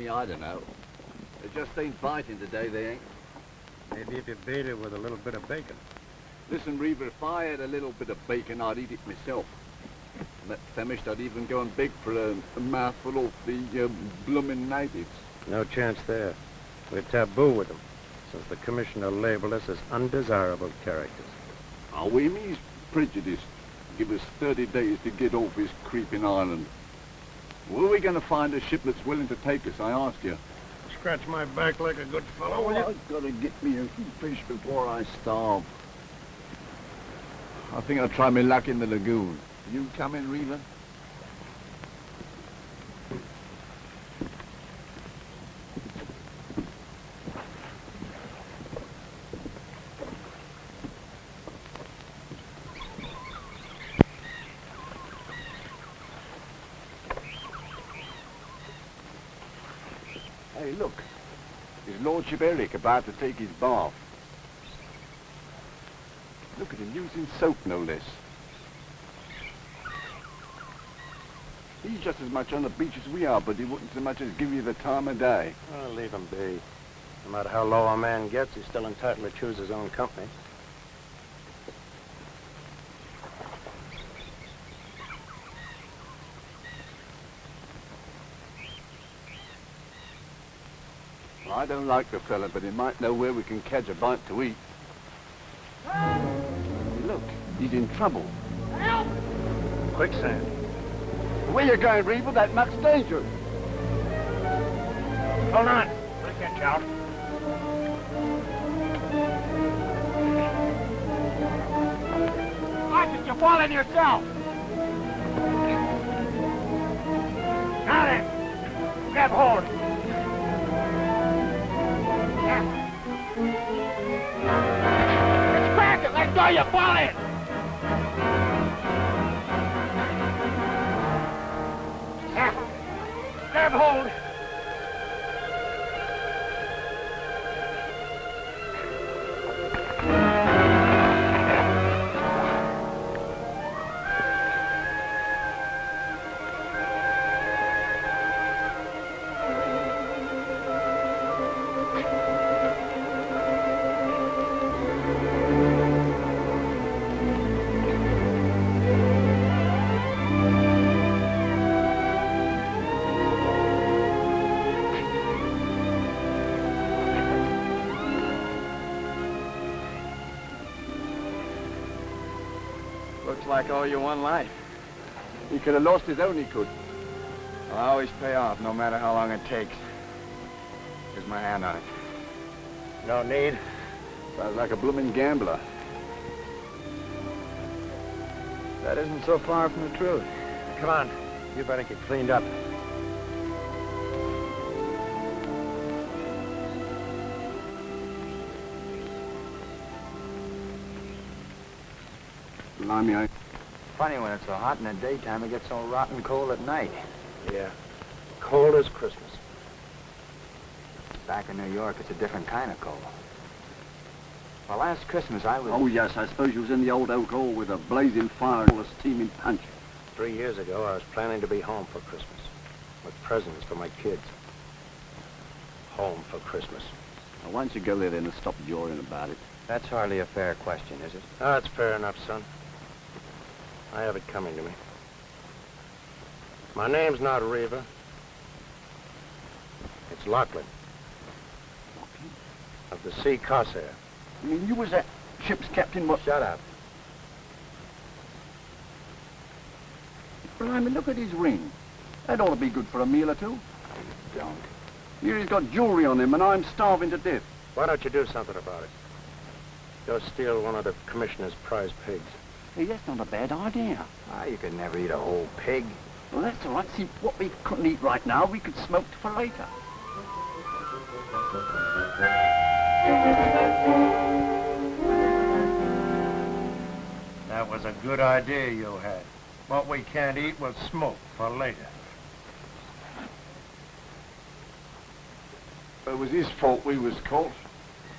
me, I don't know. They just ain't biting today, they ain't. Maybe if you bait it with a little bit of bacon. Listen, Reaver, if I had a little bit of bacon, I'd eat it myself. And that famished, I'd even go and beg for a mouthful of the bloomin' natives. No chance there. We're taboo with them, since the commissioner labeled us as undesirable characters. Oh, we mean he's prejudiced. Give us 30 days to get off his creeping island. Where are we going to find a ship that's willing to take us, I ask you? Scratch my back like a good fellow, will you? I've got to get me a fish before I starve. I think I'll try my luck in the lagoon. You come in, Reaver? Hey, look. His Lordship Eric about to take his bath. Look at him using soap, no less. He's just as much on the beach as we are, but he wouldn't so much as give you the time of day. Well, leave him be. No matter how low a man gets, he's still entitled to choose his own company. I don't like the fella, but he might know where we can catch a bite to eat. Look, he's in trouble. Help! Quicksand. Where you going, Reaver? That much danger. Hold on. I'll get you out. Watch it, you're falling yourself! Got it! Grab hold! It's cracking! Let go, you're falling! Grab hold! Looks like I owe you one life. He could have lost his own, he could. I'll always pay off, no matter how long it takes. Here's my hand on it. No need. Sounds like a blooming gambler. That isn't so far from the truth. Come on. You better get cleaned up. Blimey, Funny when it's so hot in the daytime, it gets so rotten cold at night. Yeah. Cold as Christmas. Back in New York, it's a different kind of cold. Well, last Christmas I was... Oh, yes, I suppose you was in the old oak hall with a blazing fire and all a steaming punch. 3 years ago, I was planning to be home for Christmas. With presents for my kids. Home for Christmas. Now, why don't you go there then and stop joring about it? That's hardly a fair question, is it? Oh, that's fair enough, son. I have it coming to me. My name's not Reaver. It's Lachlan. Of the Sea Corsair. I mean, you was that ship's captain, what? Shut up. Blimey, look at his ring. That ought to be good for a meal or two. Don't. Here he's got jewelry on him, and I'm starving to death. Why don't you do something about it? Go steal one of the commissioner's prize pigs. Hey, that's not a bad idea. Ah, you could never eat a whole pig. Well, that's all right. See, what we couldn't eat right now, we could smoke for later. That was a good idea you had. What we can't eat, we'll smoke for later. It was his fault we was caught.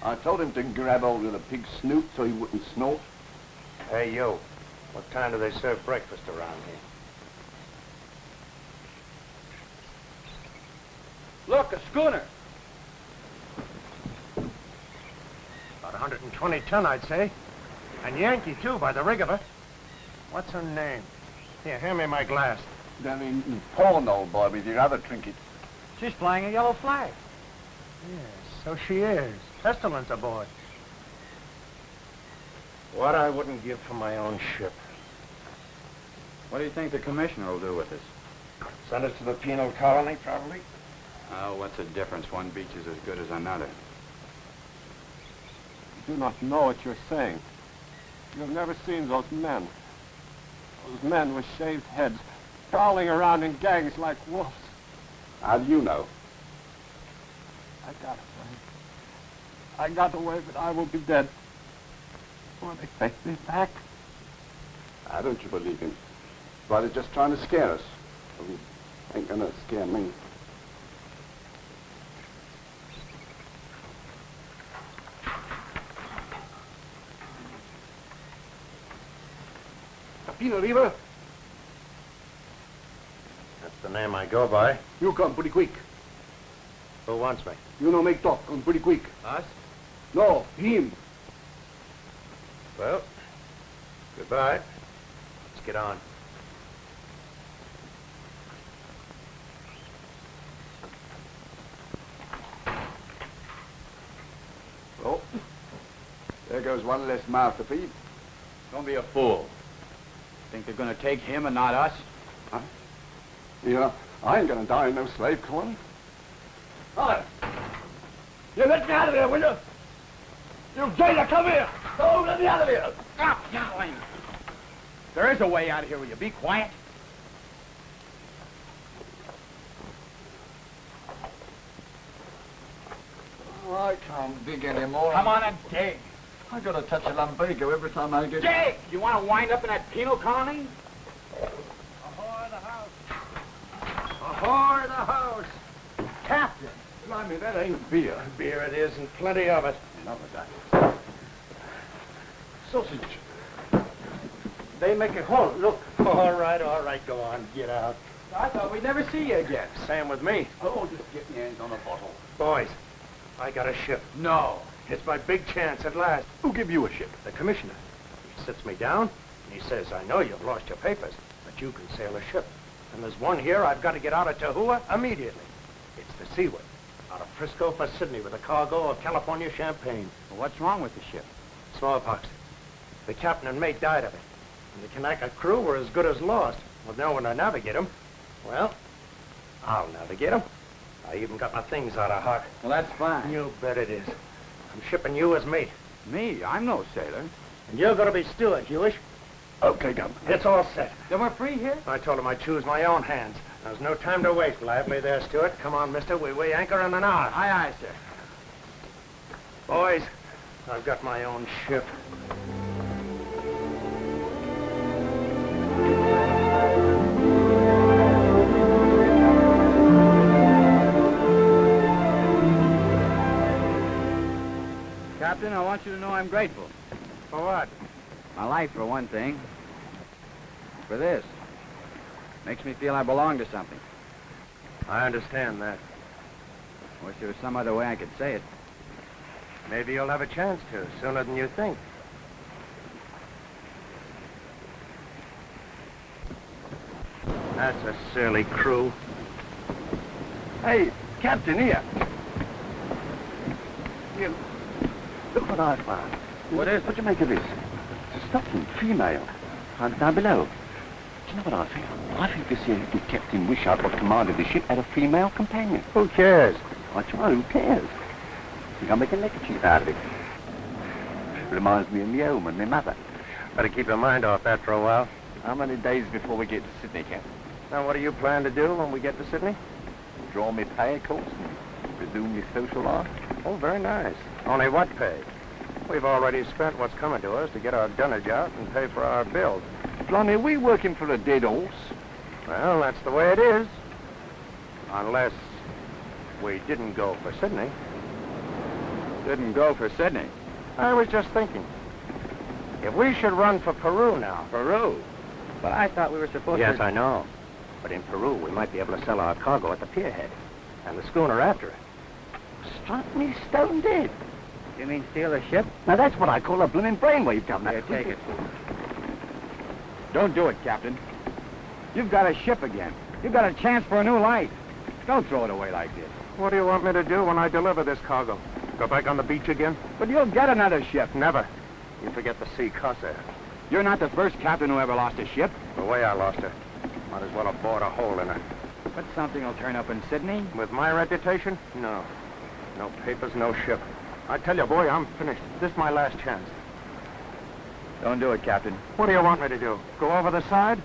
I told him to grab hold of the pig's snoot so he wouldn't snort. Hey, you. What time do they serve breakfast around here? Look, a schooner. About 120 ton, I'd say. And Yankee, too, by the rig of her. What's her name? Here, hand me my glass. Then in pawn, old boy, with your other trinkets. She's flying a yellow flag. Yes, so she is. Pestilence aboard. What I wouldn't give for my own ship. What do you think the commissioner will do with us? Send us to the penal colony, probably. Oh, what's the difference? One beach is as good as another. You do not know what you're saying. You have never seen those men. Those men with shaved heads, prowling around in gangs like wolves. How do you know? I got away. I got away, but I will be dead. Will they take me back? I don't you believe him. But he's just trying to scare us. Well, he ain't gonna scare me. Capino River, That's the name I go by. you come pretty quick. Who wants me? You no make talk, come pretty quick. Us? No, him. Well, goodbye. Let's get on. Oh, there goes one less mouth to feed. Don't be a fool. Think they're gonna take him and not us? Huh? Yeah, I ain't gonna die in no slave colony. Hi. You let me out of here, will you? You jailer, come here! Oh, let me out of here! Stop yowling! There is a way out of here. Will you be quiet? Oh, I can't dig anymore. Come on and dig. I gotta touch a lumbago every time I get... Dig! You want to wind up in that penal colony? Ahoy the house! Ahoy the house! Captain! Blimey, that ain't beer. Beer it is, and plenty of it. Enough of that. Sausage. They make a halt. Look. All right, go on. Get out. I thought we'd never see you again. Same with me. Oh, just get your hands on a bottle. Boys, I got a ship. No. It's my big chance at last. Who give you a ship? The commissioner. He sits me down, and he says, I know you've lost your papers, but you can sail a ship. And there's one here I've got to get out of Tahua immediately. It's the Seaward, out of Frisco for Sydney with a cargo of California champagne. Well, what's wrong with the ship? Smallpox. The captain and mate died of it. And the Kanaka crew were as good as lost. With no one to navigate them, well, I'll navigate them. I even got my things out of hock. Well, that's fine. You bet it is. I'm shipping you as mate. Me? I'm no sailor. And you're going to be steward, Hewish. Okay, Governor. It's all set. Then we're free here? I told him I'd choose my own hands. There's no time to waste. Lively there, Stewart. Come on, mister. We weigh anchor in an hour. Aye, aye, sir. Boys, I've got my own ship. Captain, I want you to know I'm grateful. For what? My life, for one thing. For this. Makes me feel I belong to something. I understand that. Wish there was some other way I could say it. Maybe you'll have a chance to, sooner than you think. That's a surly crew. Hey, Captain, here. Here, look what I found. What is it? What do you make of this? It's a stocking, female. Down below. Do you know what I think? I think this here little Captain Wishart, what commanded the ship, had a female companion. Who cares? That's right, who cares? Think I'll make a neckerchief out of it. Reminds me of me home and my mother. Better keep your mind off that for a while. How many days before we get to Sydney, Captain? Now, what do you plan to do when we get to Sydney? Draw me pay, of course, and resume me social life. Oh, very nice. Only what pay? We've already spent what's coming to us to get our dunnage out and pay for our bills. Blimey, we working for a dead horse? Well, that's the way it is. Unless we didn't go for Sydney. Didn't go for Sydney. I was just thinking. If we should run for Peru now. Peru? But I thought we were supposed Yes, to... I know. But in Peru, we might be able to sell our cargo at the pierhead. And the schooner after it. Struck me stone dead. You mean steal a ship? Now, that's what I call a blooming brainwave, Governor. Here, take it. Don't do it, Captain. You've got a ship again. You've got a chance for a new life. Don't throw it away like this. What do you want me to do when I deliver this cargo? Go back on the beach again? But you'll get another ship. Never. You forget the sea Corsair. You're not the first captain who ever lost a ship. The way I lost her. Might as well have bored a hole in her. But something will turn up in Sydney. With my reputation? No. No papers, no ship. I tell you, boy, I'm finished. This is my last chance. Don't do it, Captain. What do you want me to do? Go over the side?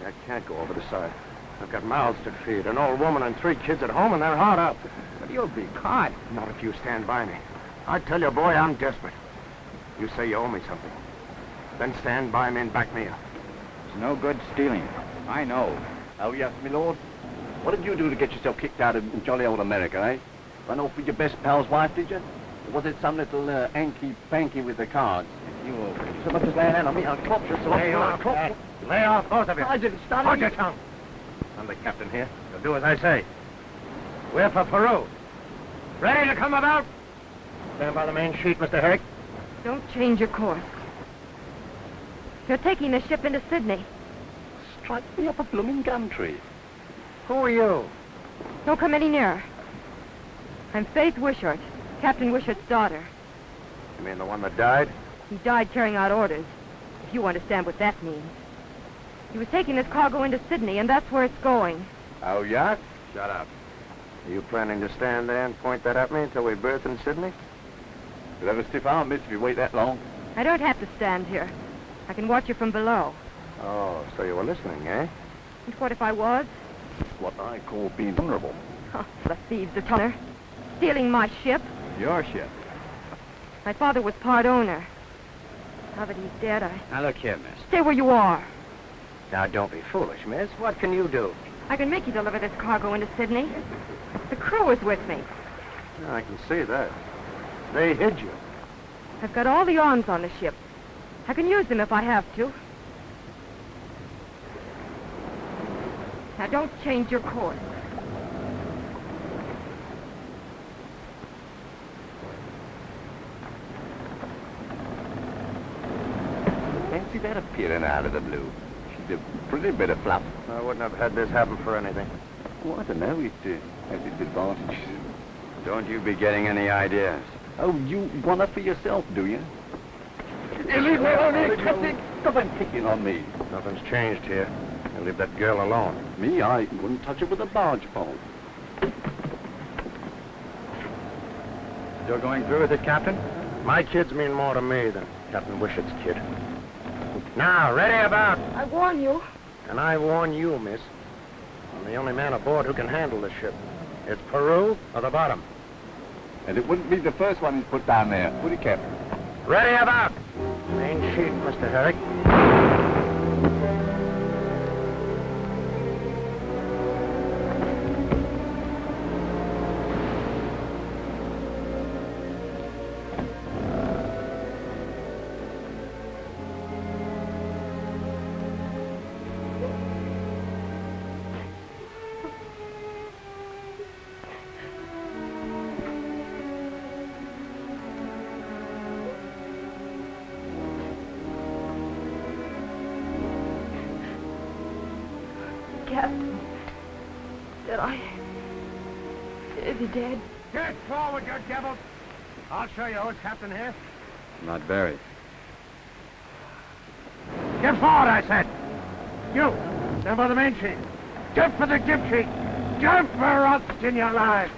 I can't go over the side. I've got mouths to feed, an old woman and 3 kids at home, and they're hard up. But you'll be caught. Not if you stand by me. I tell you, boy, I'm desperate. You say you owe me something. Then stand by me and back me up. It's no good stealing. I know. Oh, yes, my lord. What did you do to get yourself kicked out of jolly old America, eh? Run off with your best pal's wife, did you? Or was it some little hanky-panky with the cards? You so much as lay a hand on me, I'll clop you. Lay off, lay off, both of you. I didn't start Hold your tongue. I'm the captain here. You'll do as I say. We're for Peru. Ready to come about? Stand by the main sheet, Mr. Herrick. Don't change your course. You're taking the ship into Sydney. Strike me up a blooming gum tree. Who are you? Don't come any nearer. I'm Faith Wishart, Captain Wishart's daughter. You mean the one that died? He died carrying out orders, if you understand what that means. He was taking this cargo into Sydney, and that's where it's going. Oh, yeah? Shut up. Are you planning to stand there and point that at me until we berth in Sydney? You'll have a stiff arm, miss, if you wait that long. I don't have to stand here. I can watch you from below. Oh, so you were listening, eh? And what if I was? What I call being vulnerable. Oh, the thieves are tonner. Stealing my ship. Your ship. My father was part owner. Now that he's dead, Now, look here, miss. Stay where you are. Now, don't be foolish, miss. What can you do? I can make you deliver this cargo into Sydney. The crew is with me. I can see that. They hid you. I've got all the arms on the ship. I can use them if I have to. Now, don't change your course. Fancy that appearing out of the blue. She's a pretty bit of fluff. I wouldn't have had this happen for anything. Oh, I don't know. It has its advantages. Don't you be getting any ideas. Oh, you want her for yourself, do you? You leave me alone, Captain. Stop picking on me. Nothing's changed here. You leave that girl alone. Me, I wouldn't touch her with a barge pole. You're going through with it, Captain? My kids mean more to me than Captain Wishart's kid. Now, ready about. I warn you. And I warn you, miss. I'm the only man aboard who can handle the ship. It's Peru or the bottom. And it wouldn't be the first one he's put down there, would it, Captain? Ready about. Main sheet, Mr. Herrick. Captain, is he dead? Get forward, you devils! I'll show you who's captain here. Not buried. Get forward, I said! You, stand by the main sheet. Jump for the jib sheet! Jump or else in your lives!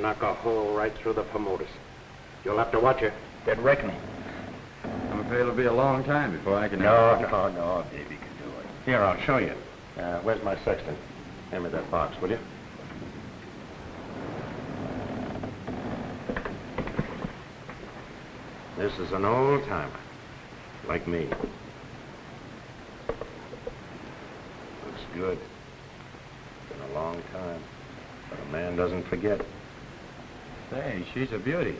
Knock a hole right through the promoters. You'll have to watch it. Get reckoning. I'm afraid it'll be a long time before I can... No, Davy can do it. Here, I'll show you. Where's my sextant? Hand me that box, will you? This is an old timer, like me. Looks good. Been a long time, but a man doesn't forget. Say, she's a beauty.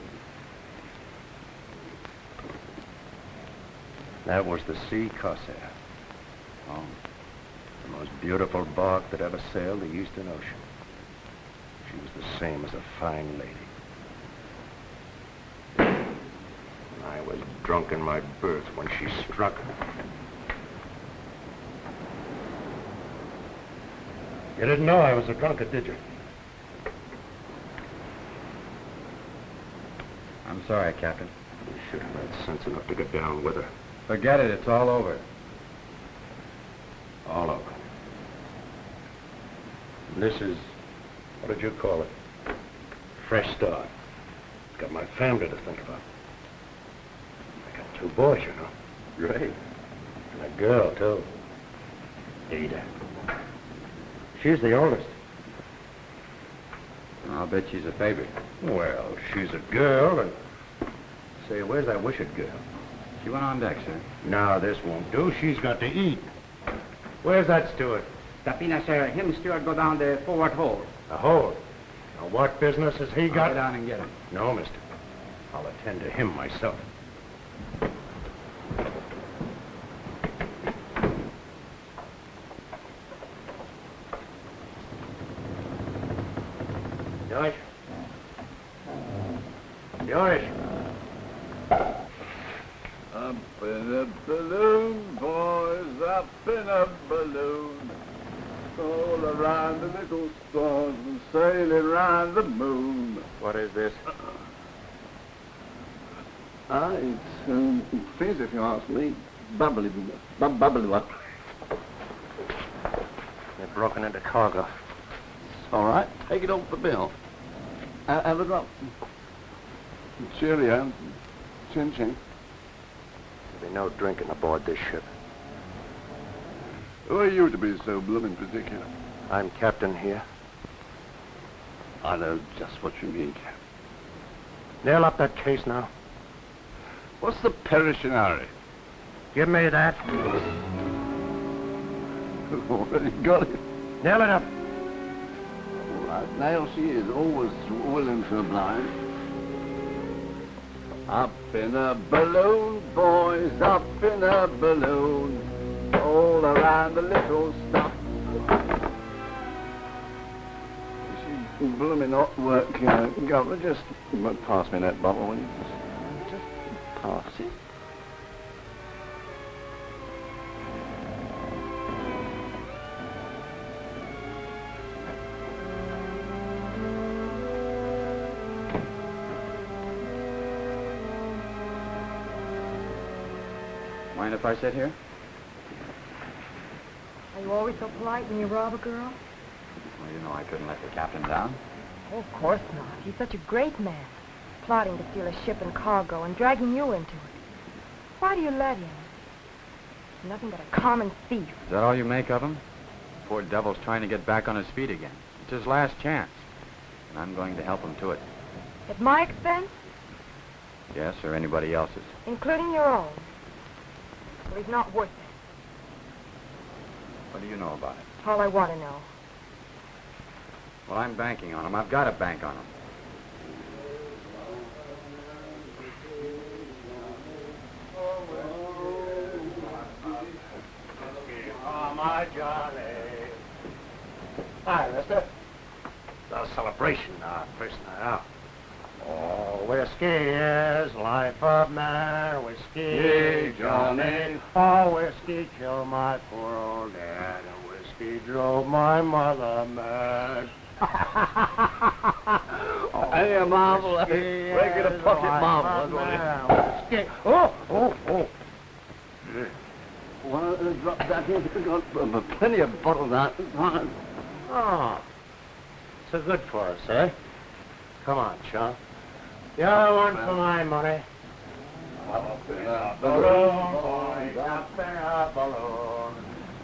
That was the Sea Corsair. Oh. The most beautiful bark that ever sailed the Eastern Ocean. She was the same as a fine lady. I was drunk in my berth when she struck. You didn't know I was a drunkard, did you? I'm sorry, Captain. You should have had sense enough to get down with her. Forget it. It's all over. All over. And this is, what did you call it? Fresh start. Got my family to think about. I got 2 boys, you know. Great. And a girl, too. Ada. She's the oldest. I'll bet she's a favorite. Well, she's a girl, and... Say, where's that wishing girl? She went on deck, sir. No, this won't do. She's got to eat. Where's that steward? Tapina, sir. Him steward go down the forward hold. A hold. Now, what business has he got? Go down and get him. No, mister. I'll attend to him myself. George? George? Up in a balloon, boys, up in a balloon. All around the little stars and sailing round the moon. What is this? It's please, if you ask me, bubbly. What? They've broken into cargo. All right, take it off the bill. Have a drop. Cheerio. Chin chin. There'll be no drinking aboard this ship. Who are you to be so blooming particular? I'm captain here. I know just what you mean, Cap. Nail up that case now. What's the Perishinari? Give me that. Already got it. Nail it up. All right, now she is always willing to oblige. Up in a balloon, boys, up in a balloon. All around the little stuff. She's blooming hot work, Governor. Just pass me that bottle, will you? Just pass it. Mind if I sit here? Are you always so polite when you rob a girl? Well, you know I couldn't let the captain down. Oh, of course not. He's such a great man. Plotting to steal a ship and cargo and dragging you into it. Why do you let him? He's nothing but a common thief. Is that all you make of him? Poor devil's trying to get back on his feet again. It's his last chance. And I'm going to help him to it. At my expense? Yes, or anybody else's. Including your own. Well, he's not worth it. What do you know about it? All I want to know. Well, I'm banking on him. I've got to bank on him. Oh, my Johnny. Hi, mister. It's our celebration, our first night out. Oh, whiskey is life of man. Whiskey, Hey, Johnny. Oh, whiskey killed my poor old dad. And whiskey drove my mother mad. Hey, a marvel. Break a pocket marvel. Whiskey. Oh. One of the drops out here. We've got plenty of bottles out. Oh. So good for us, eh? Come on, Sean. You're one for my money. Up in a Balloon, boys, up in a balloon.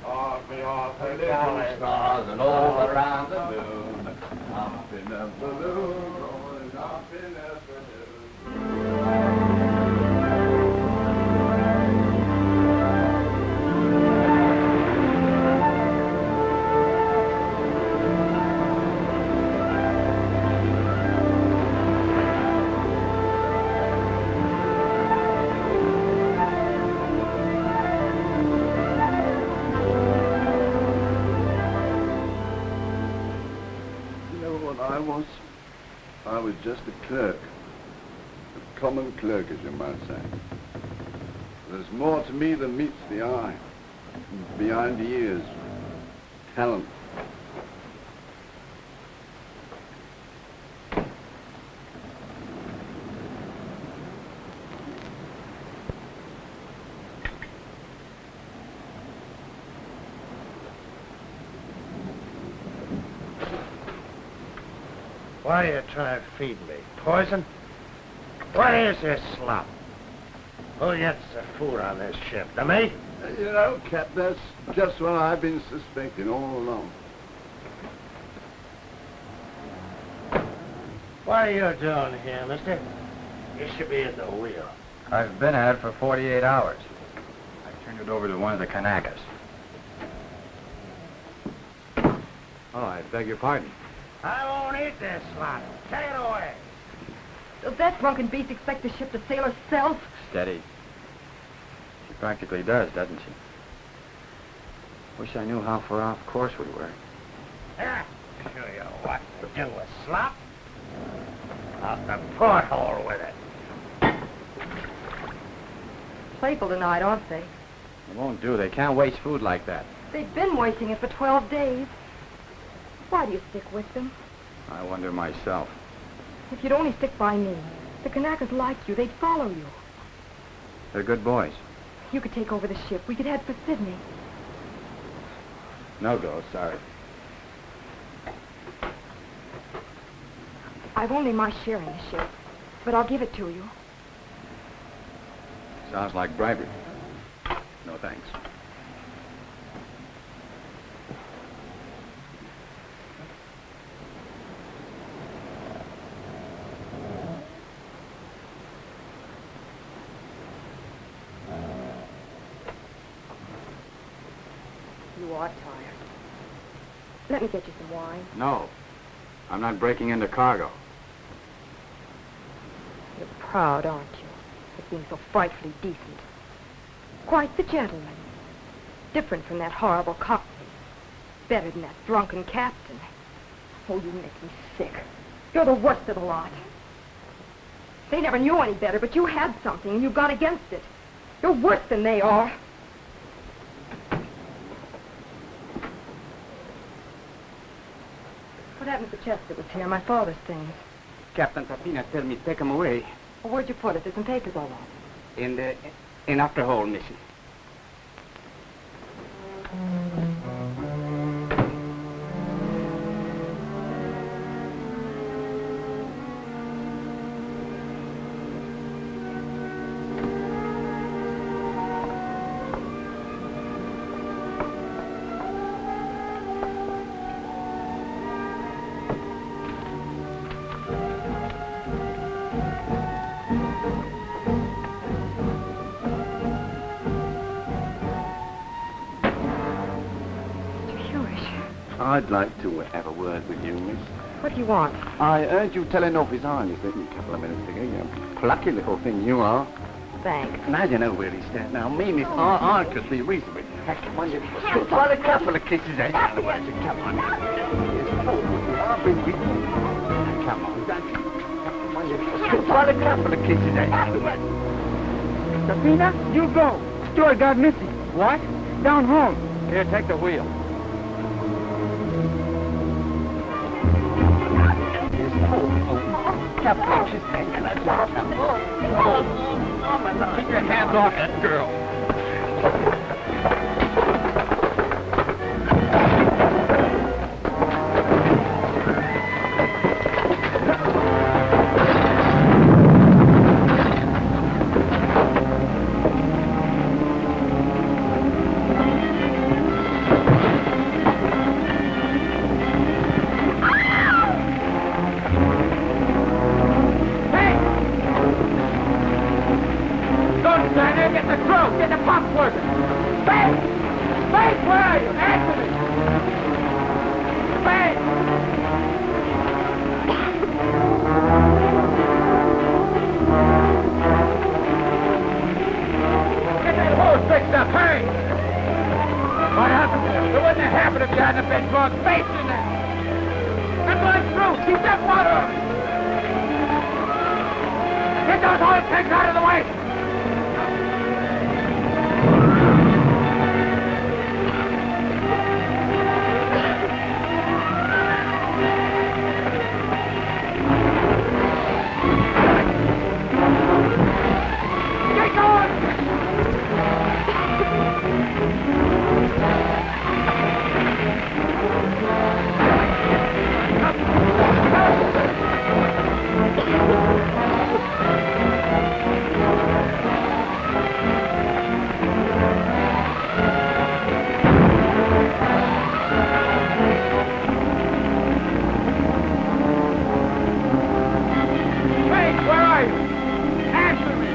All me off the little stars and all around the moon. Up in a balloon, rolling up in a balloon. I was just a clerk, a common clerk, as you might say. There's more to me than meets the eye, behind the ears, talent. Why are you trying to feed me? Poison? What is this slop? Who gets the food on this ship? The mate? You know, Cap, that's just what I've been suspecting all along. What are you doing here, mister? You should be at the wheel. I've been at it for 48 hours. I turned it over to one of the Kanakas. Oh, I beg your pardon. I won't eat this slop. Take it away. Does that drunken beast expect the ship to sail herself? Steady. She practically does, doesn't she? Wish I knew how far off course we were. Here, show you what to do with slop. Out the porthole with it. Playful tonight, aren't they? It won't do. They can't waste food like that. They've been wasting it for 12 days. Why do you stick with them? I wonder myself. If you'd only stick by me, the Kanakas like you. They'd follow you. They're good boys. You could take over the ship. We could head for Sydney. No go, sorry. I've only my share in the ship, but I'll give it to you. Sounds like bribery. No thanks. You are tired. Let me get you some wine. No. I'm not breaking into cargo. You're proud, aren't you, of being so frightfully decent? Quite the gentleman. Different from that horrible cockney. Better than that drunken captain. Oh, you make me sick. You're the worst of the lot. They never knew any better, but you had something, and you got against it. You're worse than they are. What happened to the chest that was here? My father's things. Captain Tapina tell me take him away. Well, where'd you put it? There's some papers all over. In after hole, mission. I'd like to have a word with you, miss. What do you want? I heard you telling off his Highness a couple of minutes ago. You plucky little thing you are. Thanks. Now you know where he's at. Now, me, miss, I could be reasonable. Come on, a couple of kisses, eh? Come on. I've been with you. Come on, don't you? Come on, a couple of kisses, eh? Sabina, you go. Stuart got missing. What? Down home. Here, take the wheel. Keep your hands off that girl. get the pumps working. Bates! Bates, where are you? Answer me! Bates! Get that hose fixed up, hurry! What happened to you? It wouldn't have happened if you hadn't been throwing Bates in there. I'm going through. Keep that water on. Get those oil tanks out of the way. Get going! Wait, where are you? Answer me!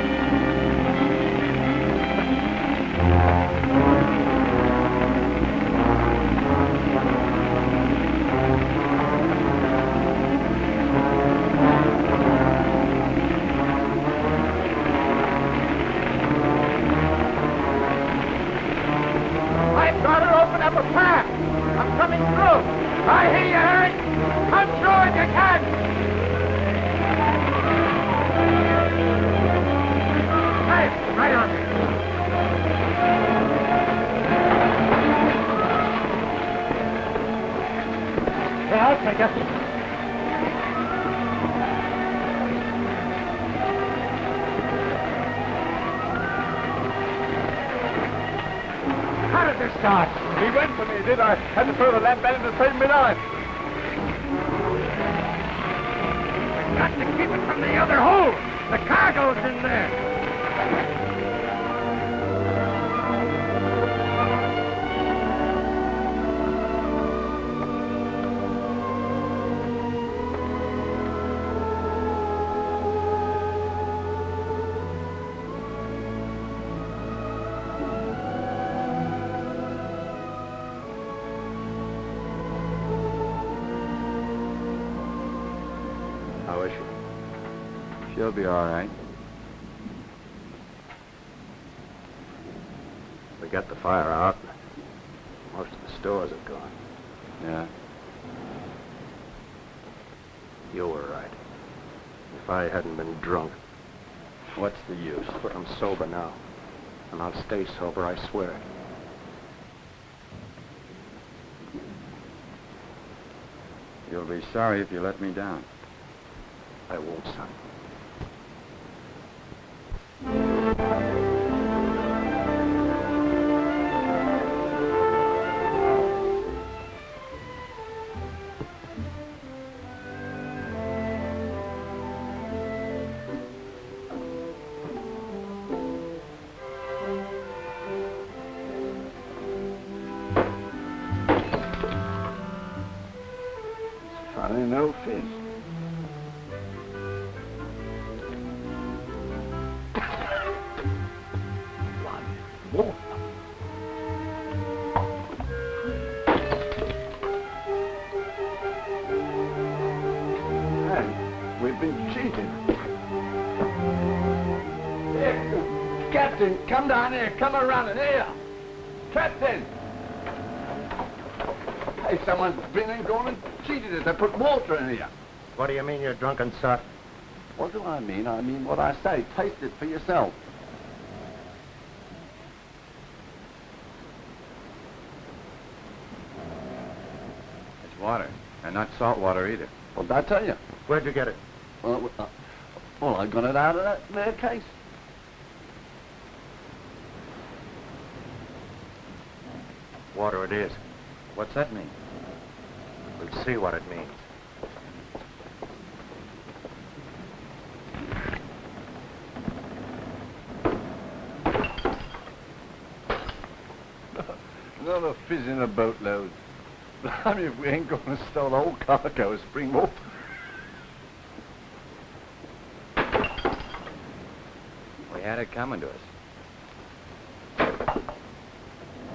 I've got to open up a path. I'm coming through. I hear you, Harry. Come through if you can. Hey, right on. Yeah, I'll take it. How did this start? He went for me, did I? Had to throw the lamp at him to save me life. We've got to keep it from the other hole. The cargo's in there. How is she? She'll be all right. We got the fire out. Most of the stores are gone. Yeah. You were right. If I hadn't been drunk. What's the use? But I'm sober now. And I'll stay sober, I swear it. You'll be sorry if you let me down. I won't, son. Funny, no fish. We've been cheated. Here, Captain, come down here. Come around it. Here. Captain. Hey, someone's been and gone and cheated us. They put water in here. What do you mean, you drunken sot? What do I mean? I mean what I say. Taste it for yourself. It's water, and not salt water either. What did I tell you? Where'd you get it? Well, I got it out of that there case. Water it is. What's that mean? We'll see what it means. Another fizz in a boatload. I mean, if we ain't going to stow the whole cargo of spring water. We had it coming to us.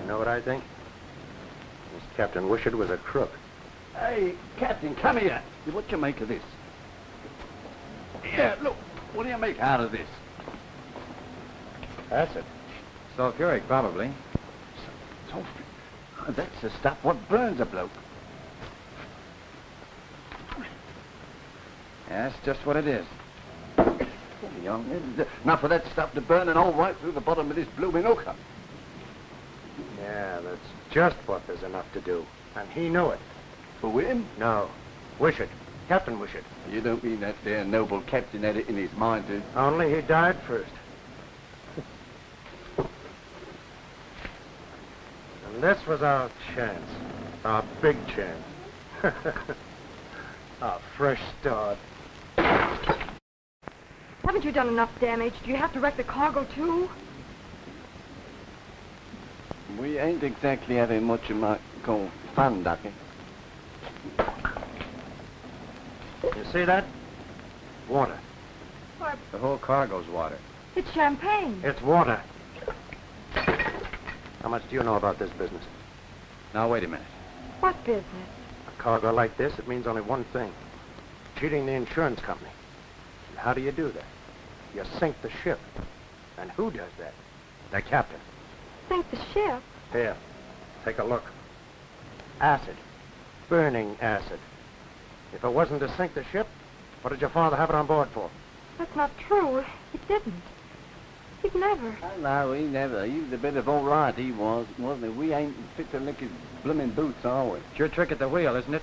know what I think? This Captain Wishart was a crook. Hey, Captain, come here. What you make of this? Yeah, look. What do you make out of this? Acid. Sulfuric, probably. That's the stuff what burns a bloke. That's just what it is. Enough of that stuff to burn and all right through the bottom of this blooming hooker. Yeah, that's just what there's enough to do. And he knew it. For him? No. Wishart. Captain Wishart. You don't mean that there noble captain had it in his mind to... Only he died first. And this was our chance. Our big chance. Our fresh start. Haven't you done enough damage? Do you have to wreck the cargo, too? We ain't exactly having much you might call fun, Ducky. You see that? Water. Why, The whole cargo's water. it's champagne. It's water. How much do you know about this business? Now, wait a minute. What business? A cargo like this, it means only one thing. Cheating the insurance company. And how do you do that? You sink the ship. And who does that? The captain. Sink the ship? Here, take a look. Acid. Burning acid. If it wasn't to sink the ship, what did your father have it on board for? That's not true. He didn't. He'd never. No, he never. He was a bit of all right, he was, wasn't he? We ain't fit to lick his blooming boots, are we? It's your trick at the wheel, isn't it?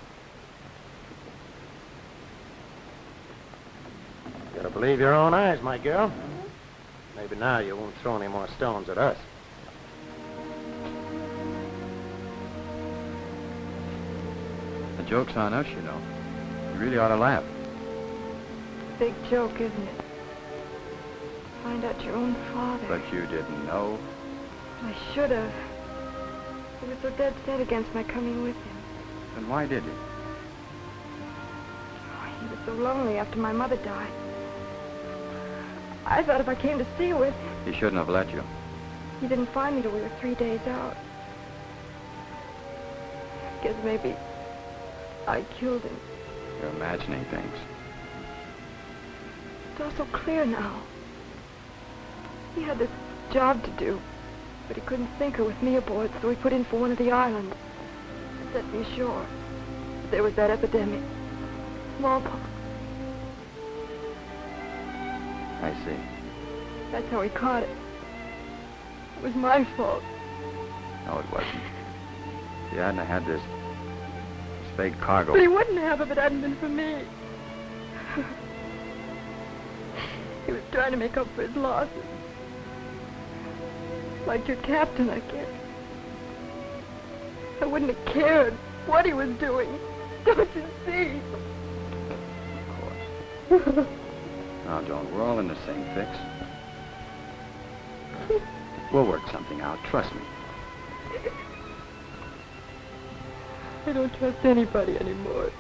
You gotta believe your own eyes, my girl. Maybe now you won't throw any more stones at us. The joke's on us, you know. You really ought to laugh. Big joke, isn't it? Find out your own father. But you didn't know. I should have. He was so dead set against my coming with him. Then why did you? Oh, he was so lonely after my mother died. I thought if I came to see with him. He shouldn't have let you. He didn't find me till we were 3 days out. Guess maybe I killed him. You're imagining things. It's all so clear now. He had this job to do, but he couldn't sink her with me aboard, so he put in for one of the islands and set me ashore. But there was that epidemic. Smallpox. I see. That's how he caught it. It was my fault. No, it wasn't. If you hadn't had this fake cargo. But he wouldn't have if it hadn't been for me. He was trying to make up for his losses. Like your captain, I guess. I wouldn't have cared what he was doing. Don't you see? Of course. Now, Joan, we're all in the same fix. We'll work something out, trust me. I don't trust anybody anymore.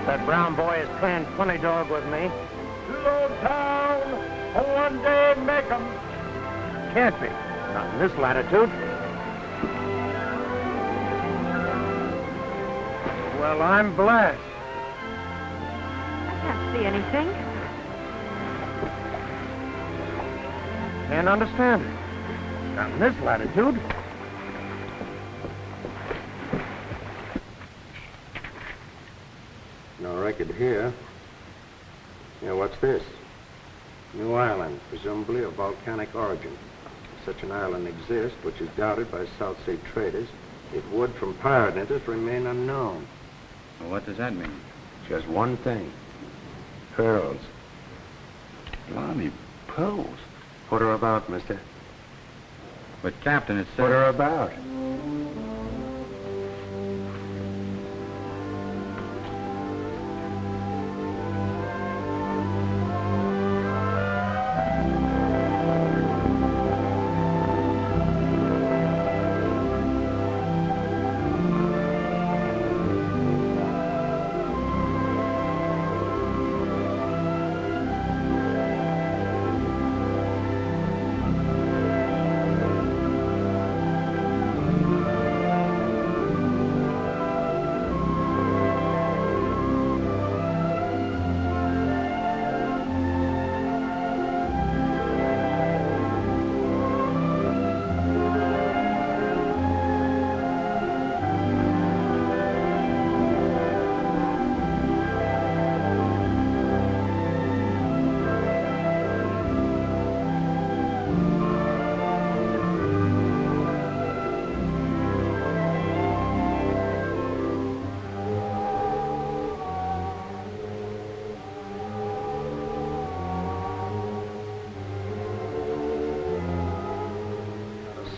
That brown boy is playing funny dog with me. Slow down. One day make 'em. Can't be. Not in this latitude. Well, I'm blessed. I can't see anything. Can't understand it. Not in this latitude. No record here. Yeah, what's this? New island, presumably of volcanic origin. If such an island exists, which is doubted by South Sea traders, it would, from pirate interest, remain unknown. Well, what does that mean? Just one thing. Pearls. Blimey, pearls. Put her about, mister. But, Captain, it says... Put her about.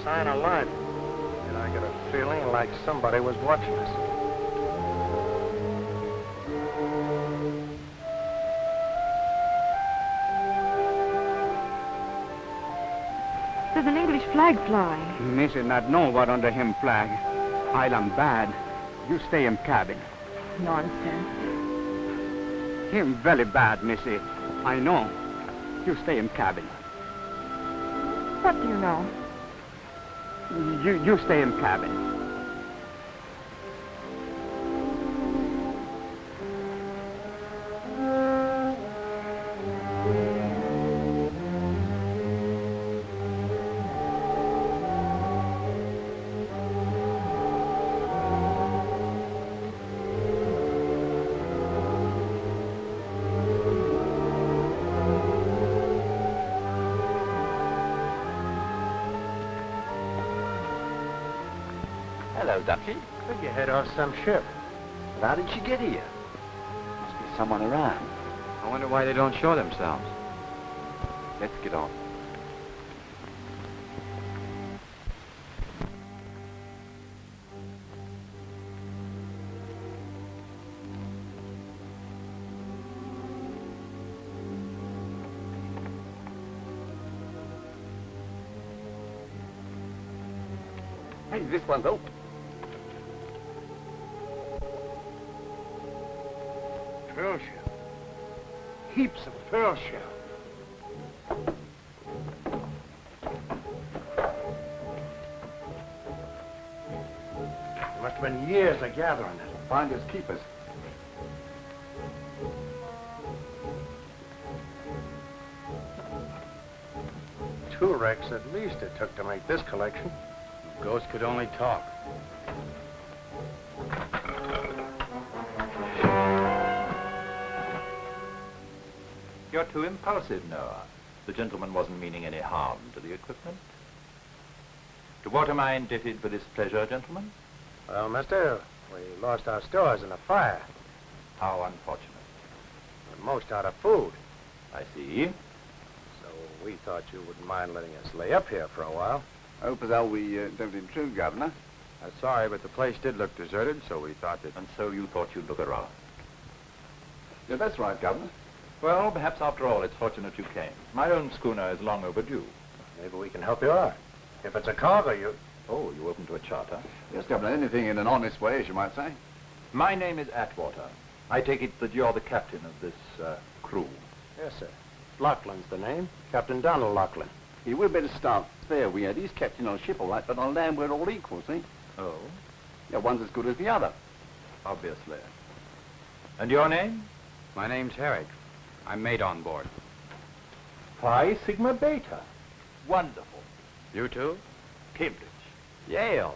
Sign of life. And I got a feeling like somebody was watching us. There's an English flag flying. Missy not know what under him flag. Island bad. You stay in cabin. Nonsense. Him very bad, Missy. I know. You stay in cabin. What do you know? You stay in cabin. Hello, Ducky. Could you head off some ship? But how did she get here? Must be someone around. I wonder why they don't show themselves. Let's get on. Hey, this one's open. Pearl shell. Heaps of pearl shell. It must have been years of gathering it. Finders keepers. Two wrecks at least it took to make this collection. Ghosts could only talk. You're too impulsive, Noah. The gentleman wasn't meaning any harm to the equipment. To what am I indebted for this pleasure, gentlemen? Well, mister, we lost our stores in a fire. How unfortunate. We're most out of food. I see. So we thought you wouldn't mind letting us lay up here for a while. I hope as how we don't intrude, Governor. Sorry, but the place did look deserted, so we thought that... And so you thought you'd look around. Yeah, that's right, Governor. Well, perhaps after all, it's fortunate you came. My own schooner is long overdue. Maybe we can help you out. If it's a cargo, you... Oh, you open to a charter? Yes, Governor, anything in an honest way, as you might say. My name is Atwater. I take it that you're the captain of this crew. Yes, sir. Laughlin's the name. Captain Donald Laughlin. Yeah, we'd better start fair. He's captain on a ship, all right, but on land we're all equal, see? Oh, Yeah, one's as good as the other. obviously. And your name? My name's Herrick. I'm mate on board. Phi Sigma Beta. Wonderful. You too? Cambridge. Yale.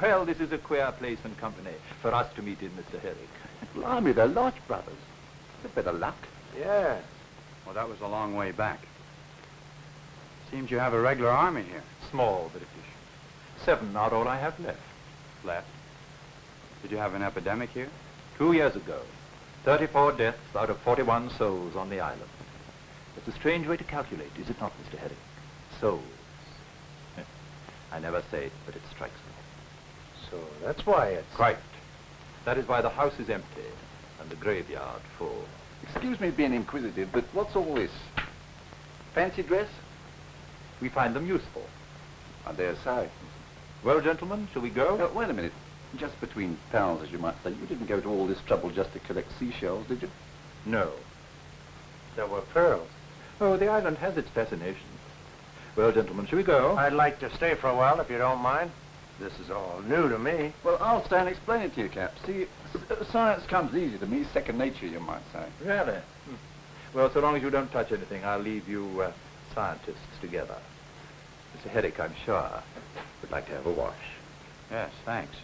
Well, this is a queer place and company for us to meet in, Mr. Herrick. Blimey, they're Lodge brothers. It's a bit of luck. Yeah. Well, that was a long way back. Seems you have a regular army here. Small, but efficient. 7 are all I have left. Left? Did you have an epidemic here? 2 years ago, 34 deaths out of 41 souls on the island. It's a strange way to calculate, is it not, Mr. Herrick? Souls. I never say it, but it strikes me. So that's why it's... Quite. That is why the house is empty and the graveyard full. Excuse me being inquisitive, but what's all this? Fancy dress? We find them useful. I dare say. Well, gentlemen, shall we go? Wait a minute. Just between pals, as you might say, you didn't go to all this trouble just to collect seashells, did you? No. There were pearls. Oh, the island has its fascinations. Well, gentlemen, shall we go? I'd like to stay for a while, if you don't mind. This is all new to me. Well, I'll stay and explain it to you, Cap. See, science comes easy to me, second nature, you might say. Really? Well, so long as you don't touch anything, I'll leave you scientists together. Mr. Herrick, I'm sure, would like to have a wash. Yes, thanks.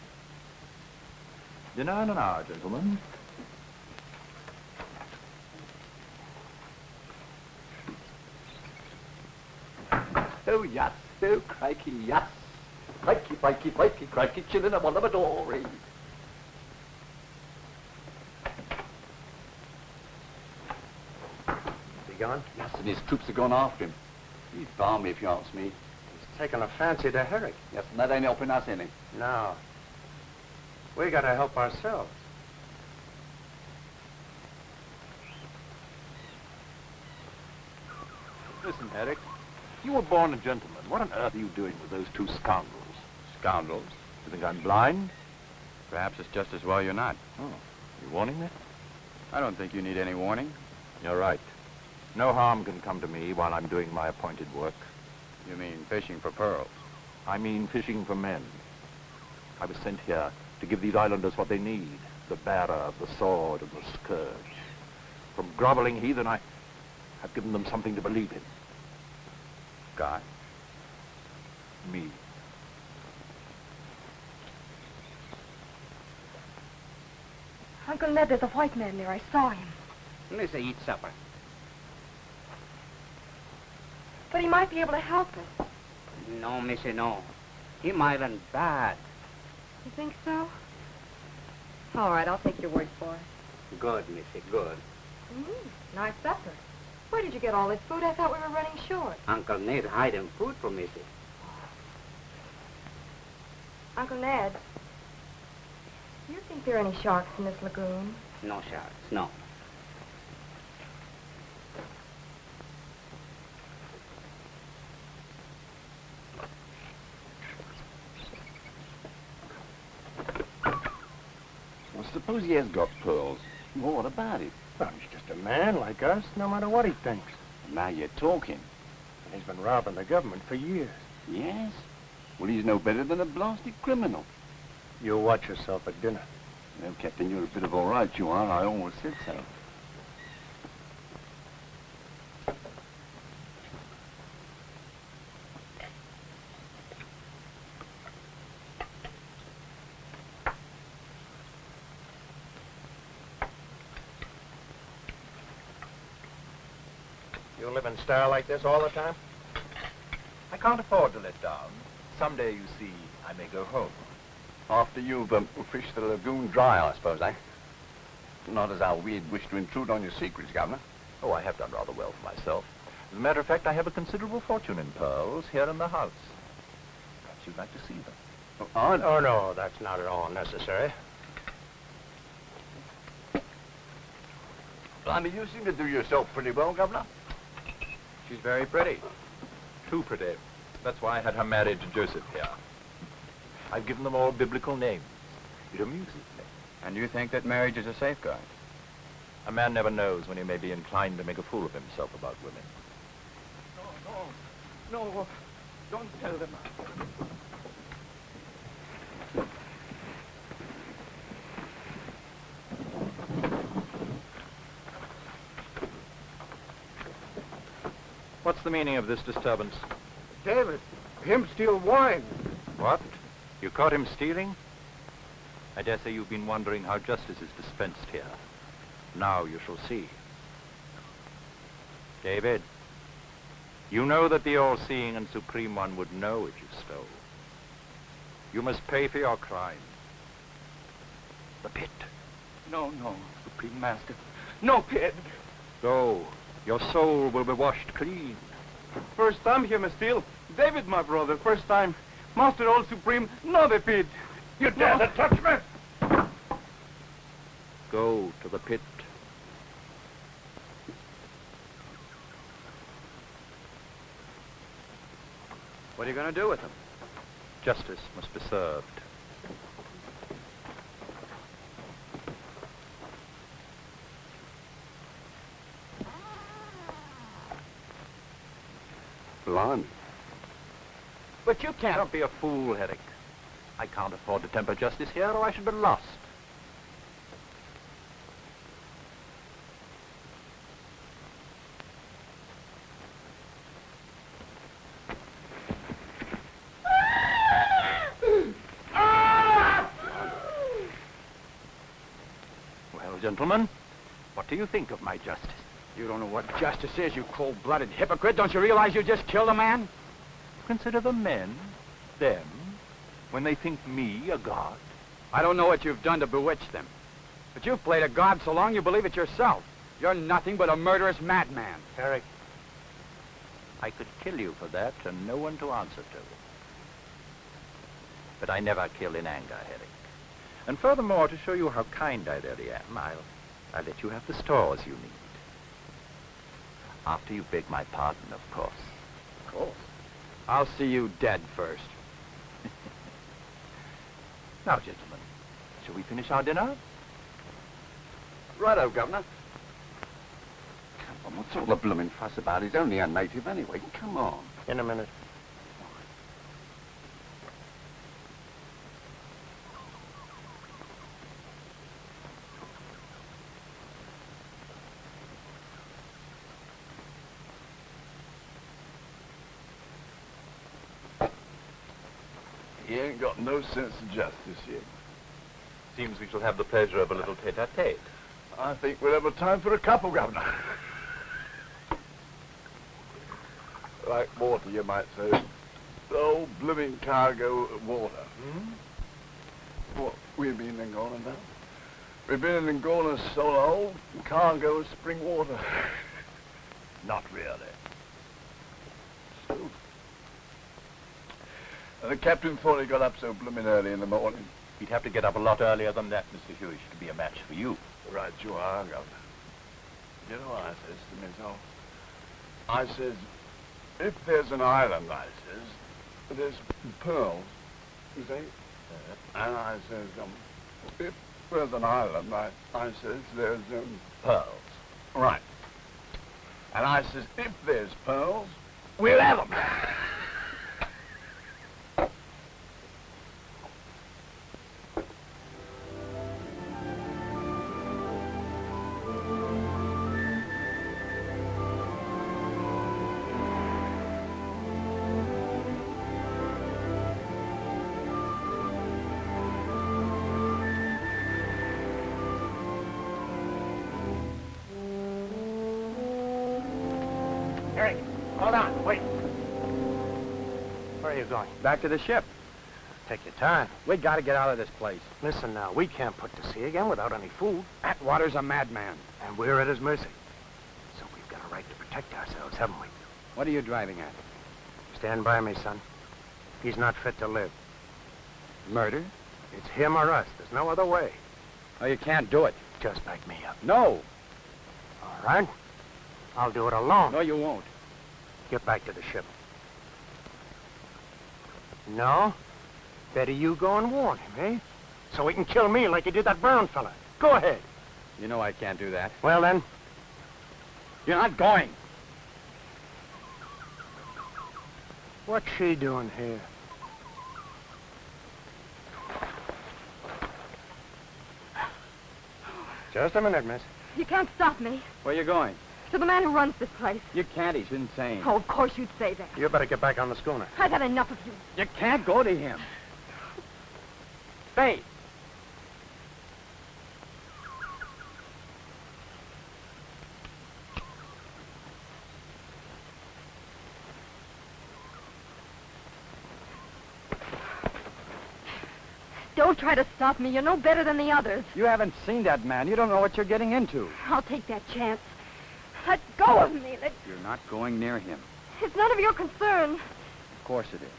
Dinner in an hour, gentlemen. Oh, yes. Oh, crikey, yes. Crikey, crikey, crikey, crikey, chillin' a one of a dory. Is he gone? Yes, and his troops are gone after him. He's balmy, if you ask me. He's taken a fancy to Herrick. Yes, and that ain't helping us any. No. We gotta help ourselves. Listen, Herrick, you were born a gentleman. What on earth are you doing with those two scoundrels? Scoundrels? You think I'm blind? Perhaps it's just as well you're not. Oh, you warning me? I don't think you need any warning. You're right. No harm can come to me while I'm doing my appointed work. You mean fishing for pearls? I mean fishing for men. I was sent here to give these islanders what they need, the bearer of the sword and the scourge. From groveling heathen, I've given them something to believe in. God? Me. Uncle Ned, there's a white man there. I saw him. Let's eat supper. But he might be able to help us. No, Missy, no. Him island bad. You think so? All right, I'll take your word for it. Good, Missy, good. Nice supper. Where did you get all this food? I thought we were running short. Uncle Ned hide him food for Missy. Uncle Ned, do you think there are any sharks in this lagoon? No sharks, no. Well, suppose he has got pearls. Well, what about it? Well, he's just a man like us, no matter what he thinks. Now you're talking. And he's been robbing the government for years. Yes? Well, he's no better than a blasted criminal. You watch yourself at dinner. Well, Captain, you're a bit of all right, you are. I always said so. You live in style like this all the time? I can't afford to let down. Someday, you see, I may go home. After you've fished the lagoon dry, I suppose, eh? Not as how we'd wish to intrude on your secrets, Governor. Oh, I have done rather well for myself. As a matter of fact, I have a considerable fortune in pearls here in the house. Perhaps you'd like to see them. Oh, no, that's not at all necessary. Blimey, you seem to do yourself pretty well, Governor. She's very pretty. Too pretty. That's why I had her married to Joseph here. I've given them all biblical names. It amuses me. And you think that marriage is a safeguard? A man never knows when he may be inclined to make a fool of himself about women. No, don't tell them. What's the meaning of this disturbance? David, him steal wine. What? You caught him stealing? I dare say you've been wondering how justice is dispensed here. Now you shall see. David, you know that the all-seeing and supreme one would know what you stole. You must pay for your crime. the pit. No, no, Supreme Master. No pit. Go. Your soul will be washed clean. First time here, Miss Steele. David, my brother, first time. Master Old Supreme, no the pit. You dare to touch me? Go to the pit. What are you going to do with them? Justice must be served. Blimey. But you can't. Don't be a fool, Herrick. I can't afford to temper justice here, or I should be lost. Well, gentlemen, what do you think of my justice? You don't know what justice is, you cold-blooded hypocrite. Don't you realize you just killed a man? Consider the men, them, when they think me a god. I don't know what you've done to bewitch them. But you've played a god so long you believe it yourself. You're nothing but a murderous madman. Herrick. I could kill you for that and no one to answer to. But I never kill in anger, Herrick. And furthermore, to show you how kind I really am, I'll let you have the stores you need. After you beg my pardon, of course. Of course. I'll see you dead first. Now, gentlemen, shall we finish our dinner? Righto, Governor. Come on, what's all the blooming fuss about? He's only a native anyway. Come on. In a minute. He ain't got no sense of justice yet. Seems we shall have the pleasure of a little tete-a-tete. I think we'll have a time for a couple, Governor. Like water, you might say. The whole blooming cargo of water. What, we've been in Angola now? We've been in Angola so the whole cargo of spring water. Not really. So, the captain thought he got up so blooming early in the morning. He'd have to get up a lot earlier than that, Mr. Huish, to be a match for you. Right you are, Governor. You know what I says to myself? I says, if there's an island, I says, there's pearls, you see? And I says, if there's an island, I says, there's, Pearls. right. And I says, if there's pearls, we'll have them. Herrick, hold on, wait. Where are you going? Back to the ship. Take your time. We gotta get out of this place. Listen now, we can't put to sea again without any food. Atwater's a madman. And we're at his mercy. So we've got a right to protect ourselves, haven't we? What are you driving at? Stand by me, son. He's not fit to live. Murder? It's him or us. There's no other way. Oh, you can't do it. Just back me up. No. All right? I'll do it alone. No, you won't. Get back to the ship. No? Better you go and warn him, eh? So he can kill me like he did that Brown fella. Go ahead. You know I can't do that. Well, then, You're not going. what's she doing here? Just a minute, miss. You can't stop me. Where you going? To the man who runs this place. You can't. He's insane. Oh, of course you'd say that. You better get back on the schooner. I've had enough of you. You can't go to him. Stay. Don't Don't try to stop me. You're no better than the others. You haven't seen that man. You don't know what you're getting into. I'll take that chance. Let go of me. You're not going near him. It's none of your concern. Of course it is.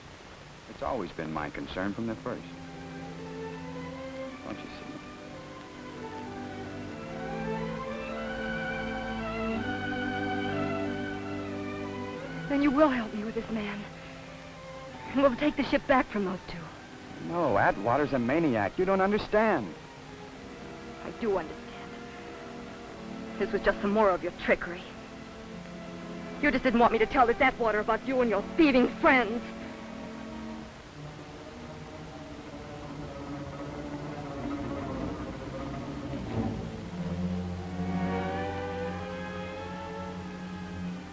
It's always been my concern from the first. Don't you see? Then you will help me with this man. And we'll take the ship back from those two. No, Atwater's a maniac. You don't understand. I do understand. This was just some more of your trickery. You just didn't want me to tell this Atwater about you and your thieving friends.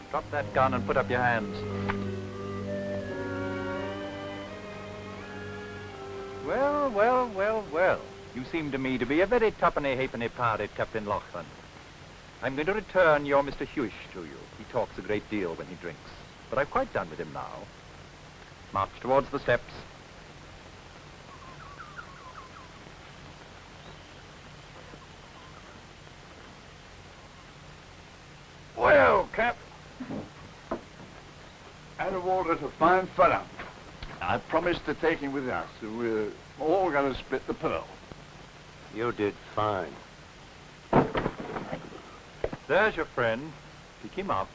Drop that gun and put up your hands. Well, well, well, well. You seem to me to be a very tuppenny halfpenny pirate, Captain Loughlin. I'm going to return your Mr. Hewish to you. He talks a great deal when he drinks. But I've quite done with him now. March towards the steps. Well, Cap. Atwater's a fine fellow. I promised to take him with us, and we're all going to split the pearl. You did fine. There's your friend. Pick him up.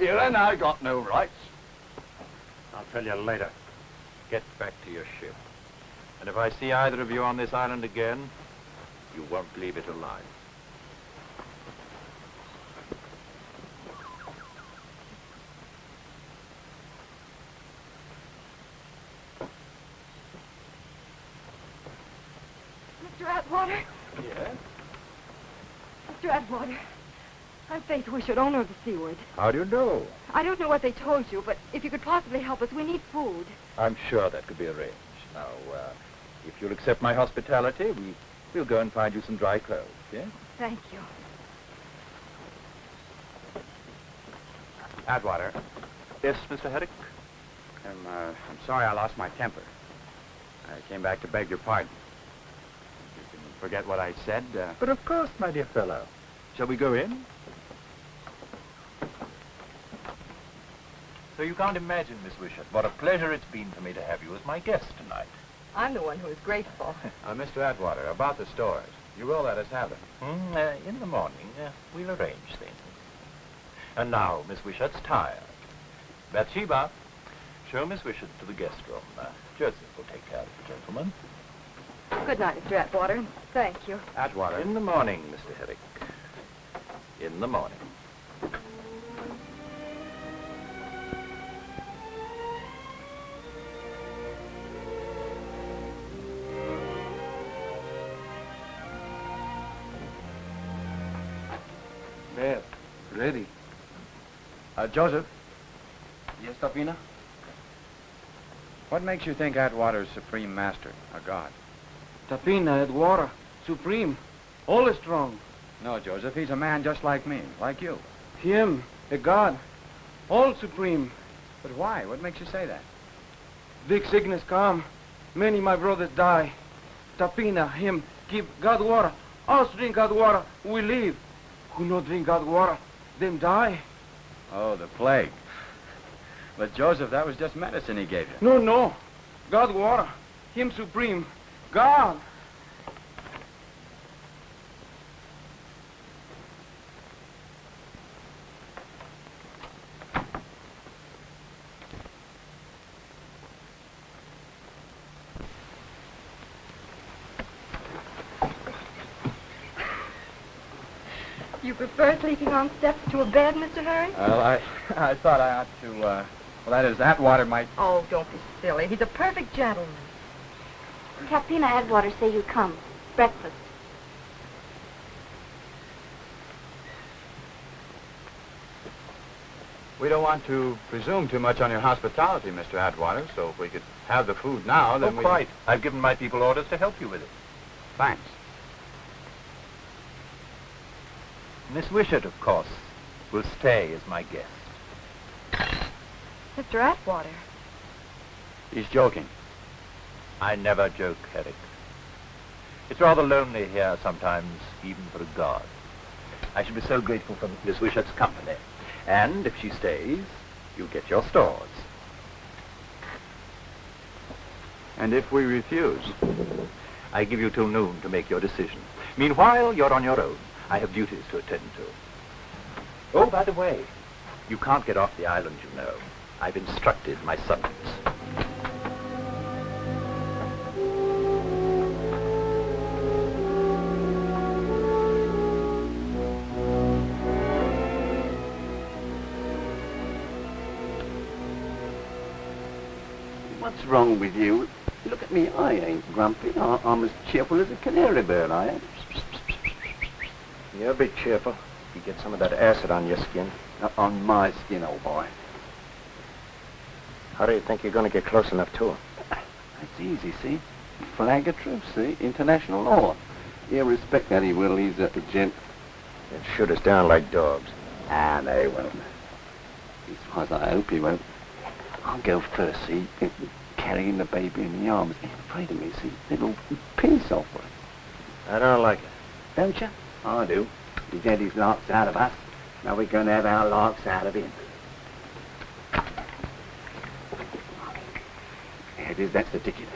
You and I got no rights. I'll tell you later. Get back to your ship. And if I see either of you on this island again, you won't leave it alive. Mr. Atwater? Yes? Mr. Atwater, I'm Faith Wishart, owner of the Seaward. How do you know? I don't know what they told you, but if you could possibly help us, we need food. I'm sure that could be arranged. Now, if you'll accept my hospitality, we'll go and find you some dry clothes, yes? Thank you. Atwater, Yes, Mr. Herrick? I'm sorry I lost my temper. I came back to beg your pardon. You can forget what I said. But of course, my dear fellow. Shall we go in? So you can't imagine, Miss Wishart, what a pleasure it's been for me to have you as my guest tonight. I'm the one who is grateful. Mr. Atwater, about the stores. You will let us have them. In the morning, we'll arrange things. And now, Miss Wishart's tired. Bathsheba, show Miss Wishart to the guest room. Joseph will take care of the gentleman. Good night, Mr. Atwater, and thank you. Atwater. In the morning, Mr. Herrick. In the morning. There, ready. Joseph, Yes, Topina? what makes you think Atwater's supreme master, a god? Tapina, Atwater, supreme, all is strong. No, Joseph, he's a man just like me, like you. Him, a god, all supreme. But why? What makes you say that? Big sickness come, many my brothers die. Tapina, him, give God water. Us drink God water, we live. Who not drink God water, them die. Oh, the plague. But, Joseph, that was just medicine he gave you. No, God water, him supreme, God. You prefer sleeping on steps to a bed, Mr. Herring? Well, I thought I ought to, well, that is, Atwater might... Oh, don't be silly. He's a perfect gentleman. Captain Atwater say you come. Breakfast. We don't want to presume too much on your hospitality, Mr. Atwater, so if we could have the food now, then we... quite. I've given my people orders to help you with it. Thanks. Miss Wishart, of course, will stay as my guest. Mr. Atwater, He's joking. I never joke, Herrick. It's rather lonely here sometimes, even for a god. I should be so grateful for Miss Wishart's company. And if she stays, you get your stores. And if we refuse? I give you till noon to make your decision. Meanwhile, you're on your own. I have duties to attend to. Oh, by the way, you can't get off the island, you know. I've instructed my subjects. What's wrong with you? Look at me, I ain't grumpy. I'm as cheerful as a canary bird, I am. You're a bit cheerful. You get some of that acid on your skin. On my skin, old boy. How do you think you're going to get close enough to him? That's easy, see? Flag of truce, see? International law. He'll respect that, he will. He's a gent. They'll shoot us down like dogs. Ah, they won't. As far as I hope he won't. I'll go first, see? Carrying the baby in the arms. He's afraid of me, see? Little pin software. I don't like it. Don't you? I do. He's had his larks out of us. Now we're going to have our larks out of him. There it is, that's the ticket.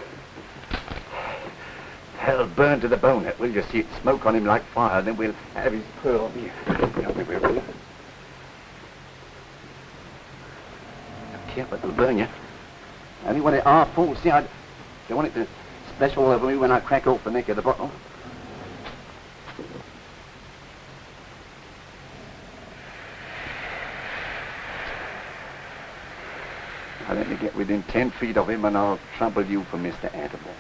Hell, burn to the bone, will you see it smoke on him like fire, then we'll have his pearl here. Careful, it'll burn you. I only want it half full, see, I don't want it to splash all over me when I crack off the neck of the bottle. I'll let me get within 10 feet of him and I'll trouble you for Mr. Atterbury.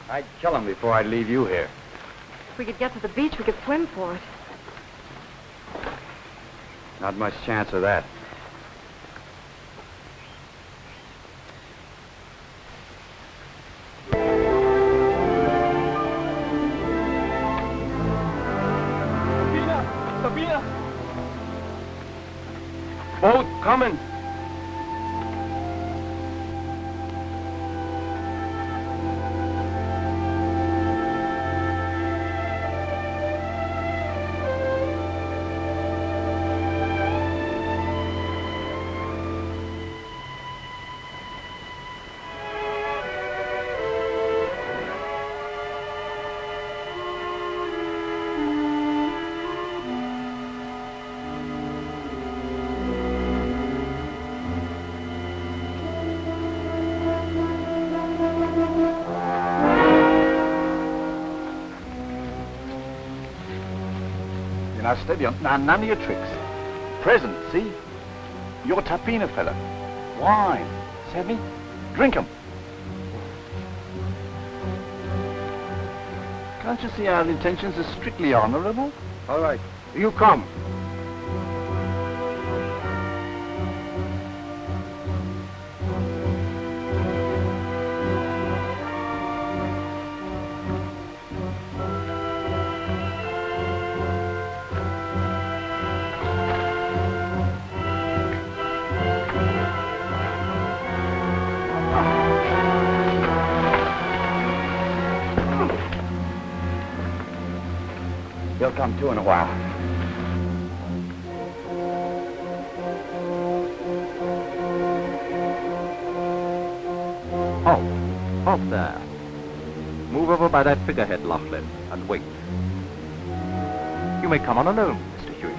I'd kill him before I'd leave you here. If we could get to the beach, we could swim for it. Not much chance of that. Sabina! Boat coming! Now steady on. Now none of your tricks. Present, see? You're Tapina fella. Wine. Savvy? Drink 'em. Can't you see our intentions are strictly honourable? All right. You come. He'll come to in a while. Halt there. Move over by that figurehead, Laughlin, and wait. You may come on alone, Mr. Hewish.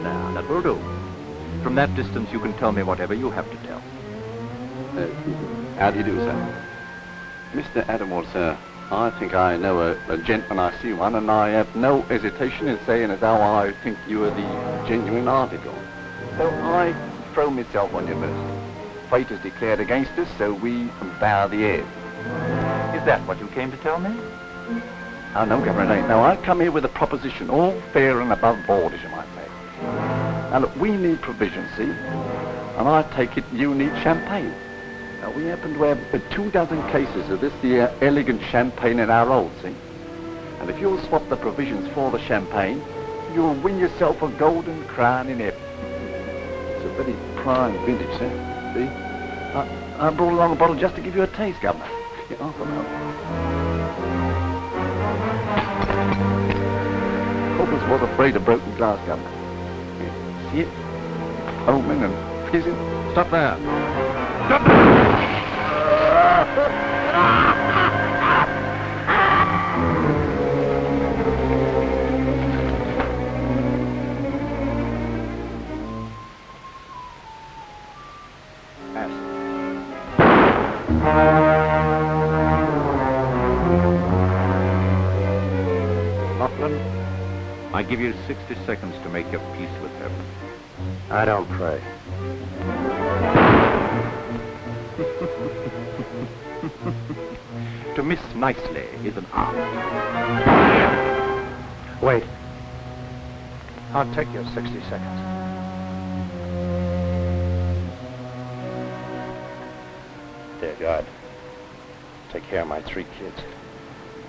Now, that will do. From that distance, you can tell me whatever you have to tell. How do you do, sir? Mr. Atterbury, sir, I think I know a gent when I see one, and I have no hesitation in saying as how I think you are the genuine article. So I throw myself on your mercy. Fate is declared against us, so we bow the head. Is that what you came to tell me? Oh, no, Governor, it ain't. No, I come here with a proposition, all fair and above board, as you might say. Now, look, we need provisions, see? And I take it you need champagne. Now, we happen to have 24 cases of this here elegant champagne in our hold, see? And if you'll swap the provisions for the champagne, you'll win yourself a golden crown in Ebb. It's a very prime vintage, sir. See? I brought along a bottle just to give you a taste, Governor. Here, half a mouth. Corpus was afraid of broken glass, Governor. Here, see it? Omen and fizzing. Stop there. Stop there! I give you 60 seconds to make your peace with heaven. I don't pray. To miss nicely is an art. Wait. I'll take your 60 seconds. Dear God, take care of my 3 kids,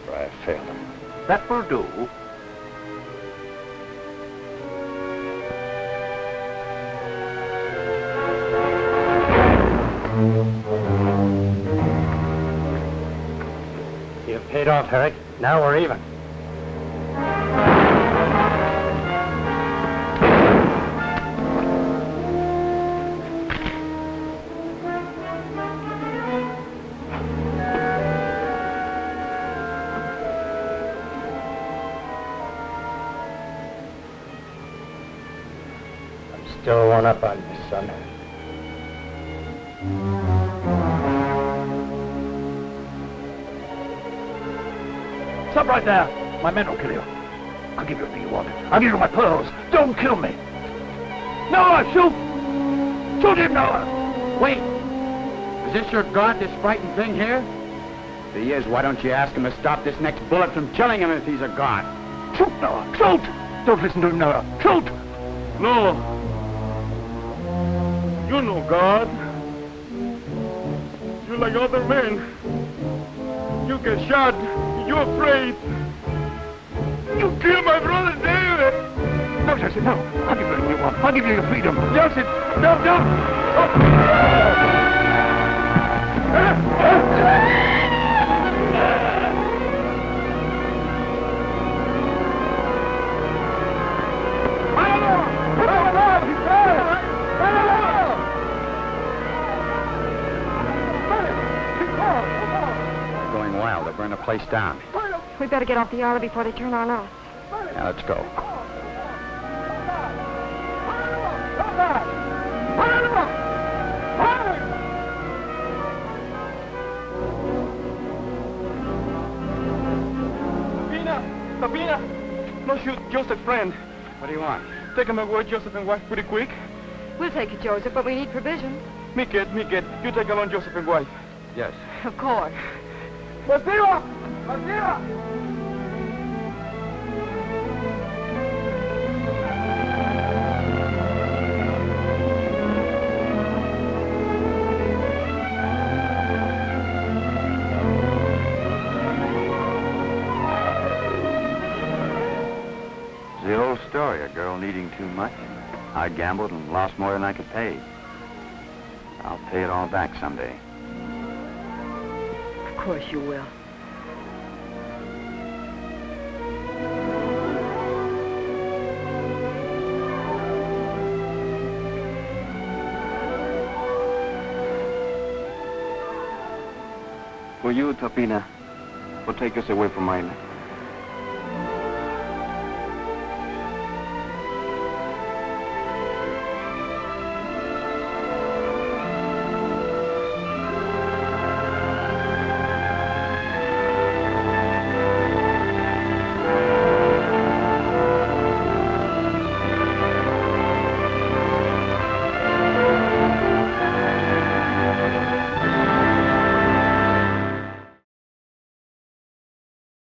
for I have failed them. That will do. You've paid off, Herrick. Now we're even. I'm still one up on you, son. Stop right there. My men will kill you. I'll give you everything you want. I'll give you my pearls. Don't kill me. Noah, shoot! Shoot him, Noah! Wait. Is this your god, this frightened thing here? If he is, why don't you ask him to stop this next bullet from killing him if he's a god? Shoot, Noah! Shoot! Don't listen to him, Noah. Shoot! No. You know God. You like other men. You get shot. You're afraid. You killed my brother David. No, Joseph, no. I'll give you everything you want. I'll give you your freedom. Joseph, no, no! Going wild. They'll burn the place down. We better get off the island before they turn on us. Now, let's go. Sabina! No, shoot, Joseph, friend. What do you want? Take him away, Joseph and wife, pretty quick. We'll take it, Joseph, but we need provisions. Me kid. You take along Joseph and wife. Yes. Of course. Basira! Basira! The old story, a girl needing too much. I gambled and lost more than I could pay. I'll pay it all back someday. Of course you will. For you, Tapina, will take us away from Island.